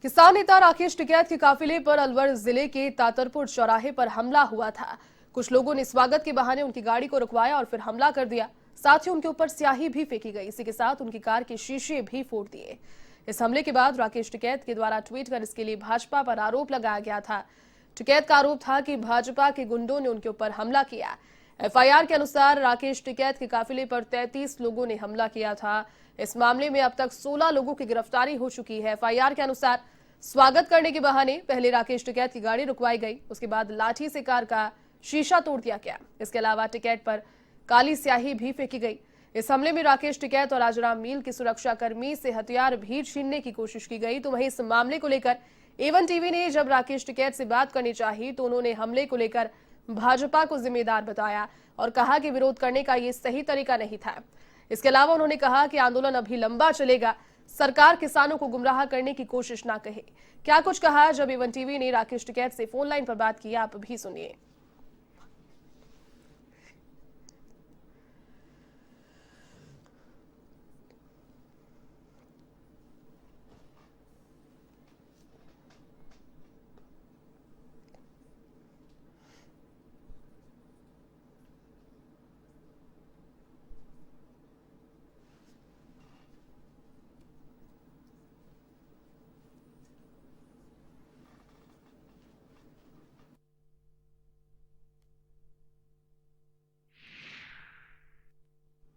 किसान नेता राकेश टिकैत के काफिले पर अलवर जिले के तातरपुर चौराहे पर हमला हुआ था। कुछ लोगों ने स्वागत के बहाने उनकी गाड़ी को रुकवाया और फिर हमला कर दिया। साथ ही उनके ऊपर स्याही भी फेंकी गई। इसी के साथ उनकी कार के शीशे भी फोड़ दिए। इस हमले के बाद राकेश टिकैत के द्वारा ट्वीट कर इसके लिए भाजपा पर आरोप लगाया गया था। टिकैत का आरोप था कि भाजपा के गुंडों ने उनके ऊपर हमला किया। एफआईआर के अनुसार राकेश टिकैत के काफिले पर 33 लोगों ने हमला किया था। इस मामले में अब तक 16 लोगों की गिरफ्तारी हो चुकी है। एफआईआर के अनुसार स्वागत करने के बहाने पहले राकेश टिकैत की गाड़ी रुकवाई गई, उसके बाद लाठी से कार का शीशा तोड़ दिया गया। इसके अलावा टिकैत पर काली स्याही भी फेंकी गई। इस हमले में राकेश टिकैत और राजाराम मील के सुरक्षा कर्मी से हथियार भी छीनने की कोशिश की गई। तो वहीं इस मामले को लेकर A1 टीवी ने जब राकेश टिकैत से बात करनी चाहिए तो उन्होंने हमले को लेकर भाजपा को जिम्मेदार बताया और कहा कि विरोध करने का ये सही तरीका नहीं था। इसके अलावा उन्होंने कहा कि आंदोलन अभी लंबा चलेगा, सरकार किसानों को गुमराह करने की कोशिश ना कहे। क्या कुछ कहा जब A1 टीवी ने राकेश टिकैत से फोन लाइन पर बात की, आप भी सुनिए।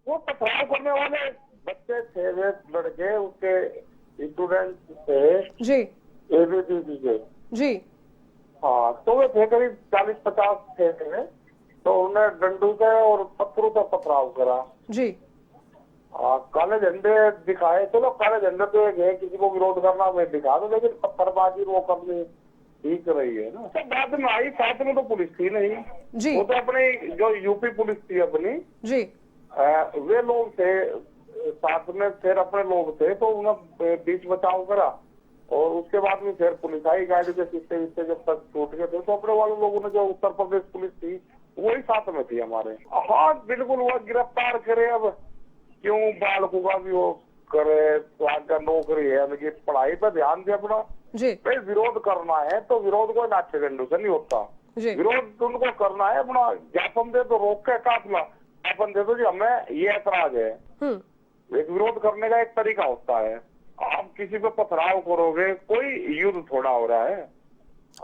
वो पथराव करने वाले बच्चे थे, वे लड़के उसके स्टूडेंट थे जी एबीवीपी के। जी हाँ, तो वे थे करीब 40-50 थे। तो उन्हें डंडू से और पत्थरों से पथराव करा। जी काले झंडे दिखाए। चलो काले झंडे तो एक है, किसी को विरोध करना वे दिखा दो, लेकिन पत्थरबाजी वो करनी ठीक रही है ना। तो बाद में आई, साथ में तो पुलिस थी नहीं जी, वो तो अपनी जो यूपी पुलिस थी अपनी, जी वे लोग थे साथ में, फिर अपने लोग थे तो उन्हें बीच बचाव करा। और उसके बाद में फिर पुलिस आई, गाड़ी के शीशे जब तक टूट गए थे तो अपने वाले लोगों ने, जो उत्तर प्रदेश पुलिस थी वही साथ में थी हमारे। हाँ बिल्कुल, वो गिरफ्तार करे। अब क्यों बालकों का भी वो करे, तो आगे नौकरी है, लेकिन पढ़ाई पे ध्यान दे अपना। जी भाई विरोध करना है तो विरोध कोई नाचे गंडू से नहीं होता। जी विरोध उनको करना है, अपना ज्ञापन दे तो रोक के काफिला ज्ञापन दे दो जी हमें ये ऐतराज है। एक विरोध करने का एक तरीका होता है। आप किसी पे पथराव करोगे, कोई युद्ध थोड़ा हो रहा है।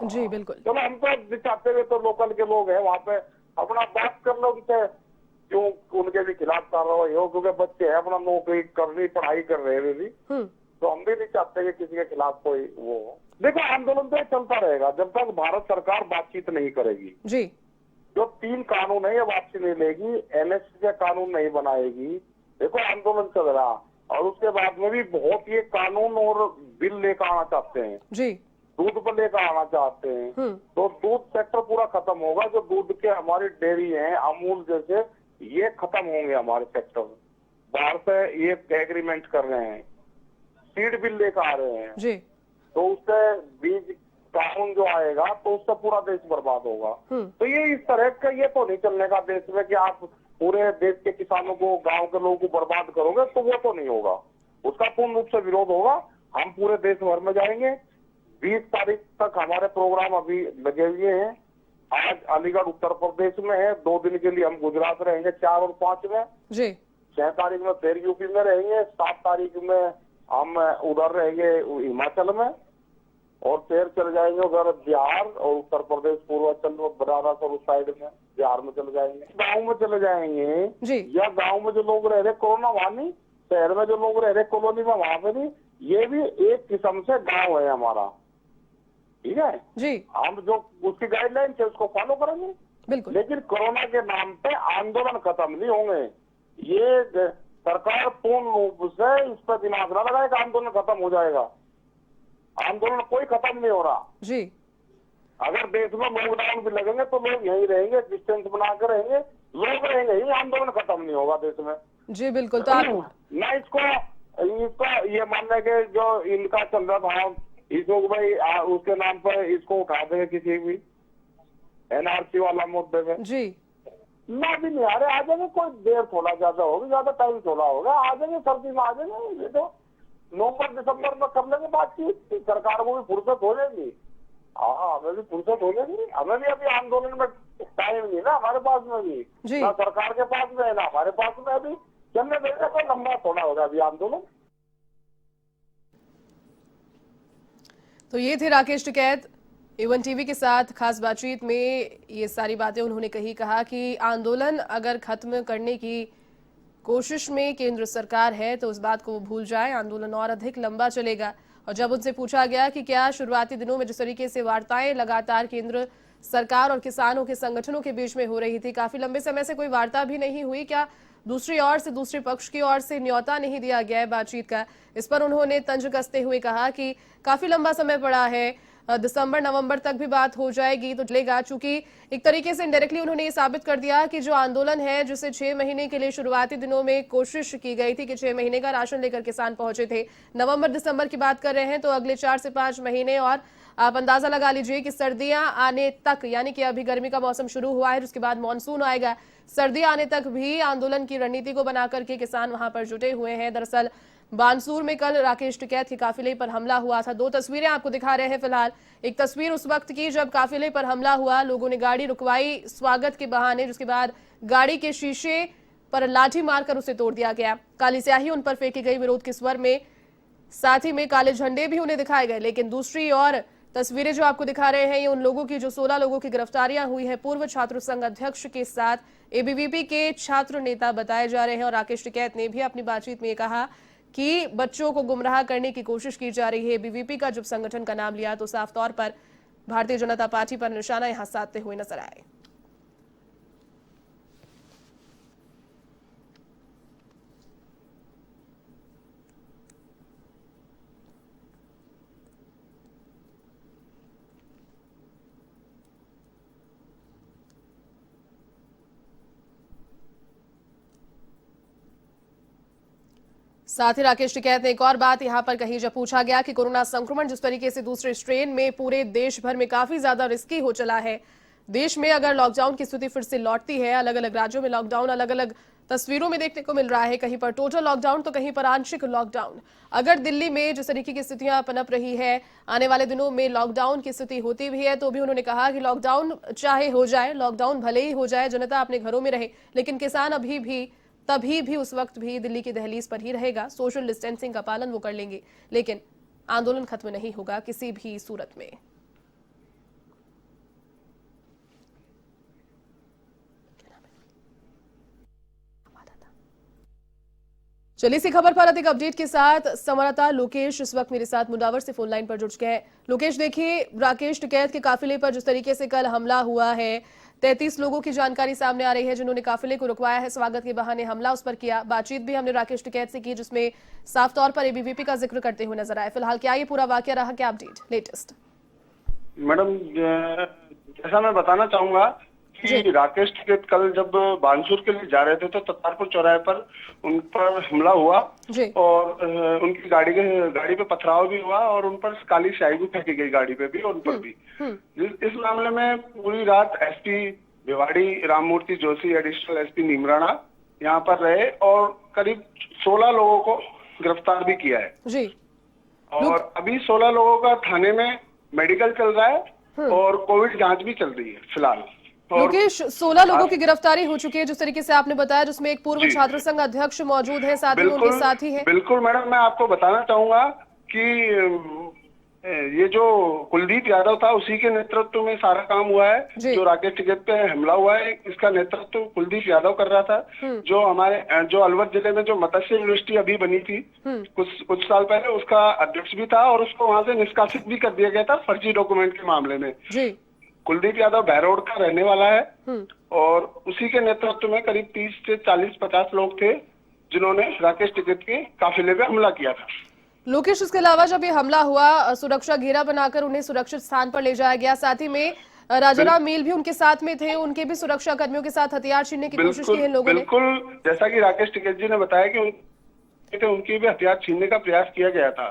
जी बिल्कुल। चलो हम तो चाहते हुए तो लोकल के लोग हैं वहाँ पे, अपना बात कर लो उनसे, क्यों उनके भी खिलाफ कार्रवाई हो, क्योंकि बच्चे हैं अपना नौकरी करनी, पढ़ाई कर रहे हैं वे भी। तो हम भी नहीं चाहते कि किसी के खिलाफ कोई वो हो। देखो आंदोलन तो चलता रहेगा जब तक भारत सरकार बातचीत नहीं करेगी। जी जो 3 कानून है ये वापसी नहीं लेगी, एनएससी के कानून नहीं बनाएगी। देखो आंदोलन चल रहा, और उसके बाद में भी बहुत ये कानून और बिल लेकर आना चाहते हैं जी, दूध पर लेकर आना चाहते हैं। तो दूध सेक्टर पूरा खत्म होगा। जो दूध के हमारी डेयरी है अमूल जैसे, ये खत्म होंगे हमारे सेक्टर। बाहर से ये एग्रीमेंट कर रहे हैं, सीड बिल लेकर आ रहे हैं जी, तो उससे बीज कानून जो आएगा तो उससे पूरा देश बर्बाद होगा। तो ये इस तरह का ये तो नहीं चलने का देश में कि आप पूरे देश के किसानों को, गांव के लोगों को बर्बाद करोगे, तो वो तो नहीं होगा। उसका पूर्ण रूप से विरोध होगा। हम पूरे देश भर में जाएंगे। 20 तारीख तक हमारे प्रोग्राम अभी लगे हुए हैं। आज अलीगढ़ उत्तर प्रदेश में है, 2 दिन के लिए हम गुजरात रहेंगे 4 और 5 में जी 6 तारीख में फिर यूपी में रहेंगे, 7 तारीख में हम उधर रहेंगे हिमाचल में, और फिर चले जाएंगे उधर बिहार और उत्तर प्रदेश, पूर्वांचल में बनारस और उस साइड में बिहार में चले जाएंगे। गाँव में चले जाएंगे जी, या गाँव में जो लोग रह रहे कोरोना वहाँ नहीं, शहर में जो लोग रह रहे कॉलोनी में वहाँ पे नहीं। ये भी एक किस्म से गाँव है हमारा, ठीक है जी हम जो उसकी गाइडलाइन है उसको फॉलो करेंगे बिल्कुल। लेकिन कोरोना के नाम पे आंदोलन खत्म नहीं होंगे। ये सरकार पूर्ण रूप से इस पर दिमाग ना लगाए कि आंदोलन खत्म हो जाएगा। आंदोलन कोई खत्म नहीं हो रहा जी, अगर देश में लॉकडाउन भी लगेंगे तो लोग यहीं रहेंगे, डिस्टेंस बनाकर रहेंगे, लोग रहेंगे ही, आंदोलन खत्म नहीं होगा देश में। जी बिल्कुल। तो आप ना इसको ये मानने के जो इनका चल रहा था, इसको भाई उसके नाम पर इसको उठा देंगे किसी भी एनआरसी वाला मुद्दे में जी, ना भी नहीं आ रहे। आ जाएंगे, कोई देर थोड़ा ज्यादा होगी, ज्यादा टाइम थोड़ा होगा, आ जाएंगे, सर्दी में आ जाएंगे। ये तो नवंबर दिसंबर में कर लेंगे बातचीत, सरकार को भी फुर्सत हो जाएगी। हाँ, हमें भी फुर्सत हो जाएगी, हमें भी अभी आंदोलन में टाइम नहीं ना हमारे पास में भी, ना सरकार के पास में है ना हमारे पास में। अभी चलने देगा तो लंबा थोड़ा होगा अभी आंदोलन। तो ये थे राकेश टिकैत A1 टीवी के साथ खास बातचीत में। ये सारी बातें उन्होंने कहा कि आंदोलन अगर खत्म करने की कोशिश में केंद्र सरकार है तो उस बात को वो भूल जाए, आंदोलन और अधिक लंबा चलेगा। और जब उनसे पूछा गया कि क्या शुरुआती दिनों में जिस तरीके से वार्ताएं लगातार केंद्र सरकार और किसानों के संगठनों के बीच में हो रही थी, काफी लंबे समय से कोई वार्ता भी नहीं हुई, क्या दूसरी ओर से दूसरे पक्ष की ओर से न्योता नहीं दिया गया है बातचीत का? इस पर उन्होंने तंज कसते हुए कहा कि काफी लंबा समय पड़ा है, दिसंबर नवंबर तक भी बात हो जाएगी तो चलेगा। चूंकि एक तरीके से इनडायरेक्टली उन्होंने ये साबित कर दिया कि जो आंदोलन है, जिसे 6 महीने के लिए शुरुआती दिनों में कोशिश की गई थी कि 6 महीने का राशन लेकर किसान पहुंचे थे, नवंबर दिसंबर की बात कर रहे हैं तो अगले 4 से 5 महीने और आप अंदाजा लगा लीजिए कि सर्दियां आने तक, यानी कि अभी गर्मी का मौसम शुरू हुआ है, उसके बाद मानसून आएगा, सर्दी आने तक भी आंदोलन की रणनीति को बनाकर के किसान वहां पर जुटे हुए हैं। दरअसल बानसूर में कल राकेश टिकैत के काफिले पर हमला हुआ था। 2 तस्वीरें आपको दिखा रहे हैं फिलहाल। एक तस्वीर उस वक्त की जब काफिले पर हमला हुआ, लोगों ने गाड़ी रुकवाई स्वागत के बहाने, जिसके बाद गाड़ी के शीशे पर लाठी मारकर उसे तोड़ दिया गया, काली स्याही उन पर फेंकी गई विरोध के स्वर में, साथ ही में काले झंडे भी उन्हें दिखाए गए। लेकिन दूसरी ओर तस्वीरें जो आपको दिखा रहे हैं, ये उन लोगों की जो 16 लोगों की गिरफ्तारियां हुई है पूर्व छात्र संघ अध्यक्ष के साथ एबीवीपी के छात्र नेता बताए जा रहे हैं। और राकेश टिकैत ने भी अपनी बातचीत में कहा कि बच्चों को गुमराह करने की कोशिश की जा रही है। एबीवीपी का जब संगठन का नाम लिया तो साफ तौर पर भारतीय जनता पार्टी पर निशाना यहां साधते हुए नजर आए। साथ ही राकेश टिकैत ने एक और बात यहां पर कही, जब पूछा गया कि कोरोना संक्रमण जिस तरीके से दूसरे स्ट्रेन में पूरे देश भर में काफी ज्यादा रिस्की हो चला है, देश में अगर लॉकडाउन की स्थिति फिर से लौटती है, अलग अलग राज्यों में लॉकडाउन अलग अलग तस्वीरों में देखने को मिल रहा है, कहीं पर टोटल लॉकडाउन तो कहीं पर आंशिक लॉकडाउन, अगर दिल्ली में जिस तरीके की स्थितियां पनप रही है, आने वाले दिनों में लॉकडाउन की स्थिति होती भी है, तो भी उन्होंने कहा कि लॉकडाउन चाहे हो जाए, लॉकडाउन भले ही हो जाए, जनता अपने घरों में रहे, लेकिन किसान तभी भी उस वक्त भी दिल्ली की दहलीज पर ही रहेगा, सोशल डिस्टेंसिंग का पालन वो कर लेंगे, लेकिन आंदोलन खत्म नहीं होगा किसी भी सूरत में। चलिए इसी खबर पर अधिक अपडेट के साथ संवाददाता लोकेश इस वक्त मेरे साथ मुंडावर से फोन लाइन पर जुड़ चुके हैं। लोकेश, देखिए राकेश टिकैत के काफिले पर जिस तरीके से कल हमला हुआ है, 33 लोगों की जानकारी सामने आ रही है जिन्होंने काफिले को रुकवाया है, स्वागत के बहाने हमला उस पर किया। बातचीत भी हमने राकेश टिकैत से की जिसमें साफ तौर पर एबीवीपी का जिक्र करते हुए नजर आए। फिलहाल क्या ये पूरा वाकया रहा, क्या अपडेट लेटेस्ट? मैडम, जैसा मैं बताना चाहूंगा कि राकेश टिकैत कल जब बानसूर के लिए जा रहे थे तो ततारपुर चौराहे पर उन पर हमला हुआ और उनकी गाड़ी पे पथराव भी हुआ और उन पर काली स्याही भी फेंकी गई, गाड़ी पे भी और उन पर भी। इस मामले में पूरी रात SP Bhiwadi Rammurti Joshi, additional SP Neemrana यहाँ पर रहे और करीब 16 लोगों को गिरफ्तार भी किया है जी। और अभी 16 लोगों का थाने में मेडिकल चल रहा है और कोविड जांच भी चल रही है फिलहाल। लोकेश, 16 लोगों की गिरफ्तारी हो चुकी है जिस तरीके से आपने बताया, जिसमें एक पूर्व छात्र संघ अध्यक्ष मौजूद है, साथ ही उनके साथी है। बिल्कुल मैडम, मैं आपको बताना चाहूंगा कि ये जो कुलदीप यादव था उसी के नेतृत्व में सारा काम हुआ है। जो राकेश टिकैत पे हमला हुआ है इसका नेतृत्व कुलदीप यादव कर रहा था, जो अलवर जिले में जो मत्स्य यूनिवर्सिटी अभी बनी थी कुछ साल पहले, उसका अध्यक्ष भी था और उसको वहां से निष्कासित भी कर दिया गया था फर्जी डॉक्यूमेंट के मामले में। कुलदीप यादव बहरोड का रहने वाला है और उसी के नेतृत्व में करीब 30 से 40-50 लोग थे जिन्होंने राकेश टिकैत के काफिले पे हमला किया था। लोकेश, इसके अलावा जब ये हमला हुआ, सुरक्षा घेरा बनाकर उन्हें सुरक्षित स्थान पर ले जाया गया, साथ ही में राजाराम मील भी उनके साथ में थे, उनके भी सुरक्षा कर्मियों के साथ हथियार छीनने की कोशिश की है लोगों ने। बिल्कुल, जैसा कि राकेश टिकैत जी ने बताया कि उनकी भी हथियार छीनने का प्रयास किया गया था।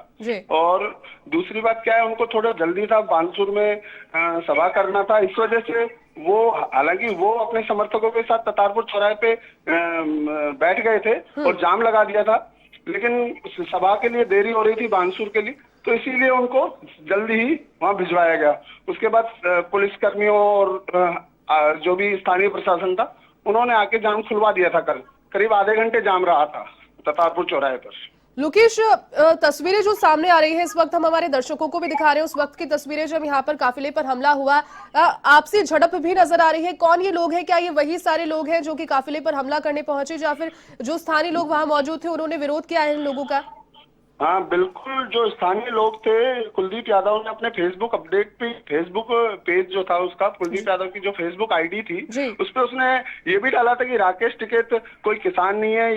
और दूसरी बात क्या है, उनको थोड़ा जल्दी था, बानसूर में सभा करना था, इस वजह से वो, हालांकि वो अपने समर्थकों के साथ ततारपुर चौराहे पे बैठ गए थे और जाम लगा दिया था, लेकिन सभा के लिए देरी हो रही थी बानसूर के लिए, तो इसीलिए उनको जल्दी ही वहां भिजवाया गया। उसके बाद पुलिस कर्मियों और जो भी स्थानीय प्रशासन था, उन्होंने आके जाम खुलवा दिया था। कल करीब आधे घंटे जाम रहा था ततारपुर चौराहे पर। लोकेश, तस्वीरें जो सामने आ रही है इस वक्त हम हमारे दर्शकों को भी दिखा रहे हैं, उस वक्त की तस्वीरें जब यहाँ पर काफिले पर हमला हुआ, आपसी झड़प भी नजर आ रही है। कौन ये लोग हैं? क्या ये वही सारे लोग हैं जो कि काफिले पर हमला करने पहुंचे, या फिर जो स्थानीय लोग वहां मौजूद थे उन्होंने विरोध किया है इन लोगों का? हाँ बिल्कुल, जो स्थानीय लोग थे, कुलदीप यादव ने अपने फेसबुक अपडेट पे, फेसबुक पेज जो था उसका, कुलदीप यादव की जो फेसबुक आईडी थी, उस पे उसने ये भी डाला था कि राकेश टिकैत कोई किसान नहीं है,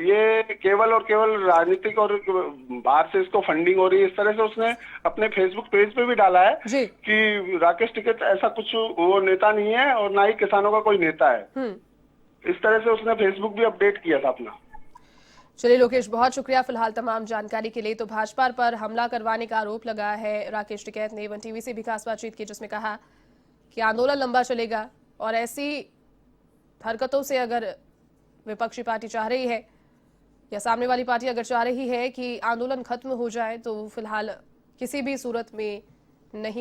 ये केवल और केवल राजनीतिक और बाहर से इसको फंडिंग हो रही है। इस तरह से उसने अपने फेसबुक पेज पे भी डाला है कि राकेश टिकैत ऐसा कुछ वो नेता नहीं है और ना ही किसानों का कोई नेता है। इस तरह से उसने फेसबुक भी अपडेट किया था अपना। चलिए लोकेश, बहुत शुक्रिया फिलहाल तमाम जानकारी के लिए। तो भाजपा पर हमला करवाने का आरोप लगा है राकेश टिकैत ने। वन टीवी से भी खास बातचीत की जिसमें कहा कि आंदोलन लंबा चलेगा और ऐसी हरकतों से अगर विपक्षी पार्टी चाह रही है या सामने वाली पार्टी अगर चाह रही है कि आंदोलन खत्म हो जाए तो फिलहाल किसी भी सूरत में नहीं